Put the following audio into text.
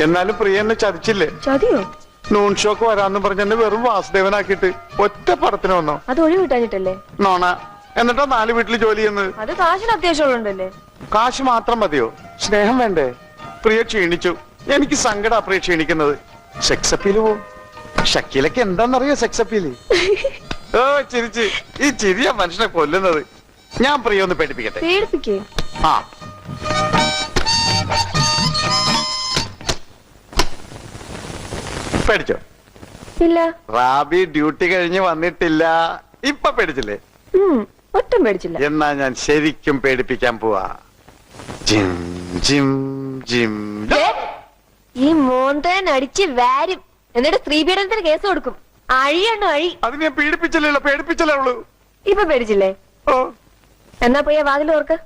എന്നാലും പ്രിയ എന്നെ ചതിച്ചില്ലേ? ചതിയോ? Noon shock വരാന്ന് പറഞ്ഞെന്നെ വെറും വാസുദേവനാക്കിട്ട് ഒറ്റ പടത്തിന് വന്നോ? അത് ഒഴിവ് കിട്ടാഞ്ഞിട്ടല്ലേ? നോണ. എന്നിട്ടോ 4 വീട്ടിൽ ജോലി ചെയ്യുന്നത്? അത് കാശിന് അത്യാവശ്യമുള്ളണ്ടല്ലേ. കാശ് മാത്രം മതിയോ? സ്നേഹം വേണ്ടേ? പ്രിയ ക്ഷീണിച്ചു. എനിക്ക് സങ്കട പ്രിയ ക്ഷീണിക്കുന്നത്. സെക്സ് അപ്പീല് പോവും. ഷക്കീലൊക്കെ എന്താന്നറിയോ സെക്സ് അപ്പീല്? ഓ ചിരിച്ച്. ഈ ചിരിയ മനുഷ്യനെ കൊല്ലുന്നത്. ഞാൻ പ്രിയ ഒന്ന് പേടിപ്പിക്കട്ടെ. പേടിപ്പിക്കേ? ആ പേടിച്ചോ? ഇല്ല. റാബി ഡ്യൂട്ടി കഴിഞ്ഞ് വന്നിട്ടില്ല. ഇപ്പൊ പേടിച്ചില്ലേ? ഒട്ടും പേടിച്ചില്ല. എന്നാ ഞാൻ ശരിക്കും പേടിപ്പിക്കാൻ പോവാ. ജിം ജിം ജിം. ഈ മോന്തൻ അടിച്ച് വാരും. എന്നിട്ട് സ്ത്രീപീഡനത്തിന് കേസ് കൊടുക്കും. അഴിയണ്ണു അഴി. അത് ഞാൻ പീഡിപ്പിച്ചില്ലല്ലോ, പേടിപ്പിച്ചല്ലേ ഉള്ളൂ. ഇപ്പൊ പേടിച്ചില്ലേ? ഓ എന്നാ പോയ വാതിൽ ഓർക്ക്.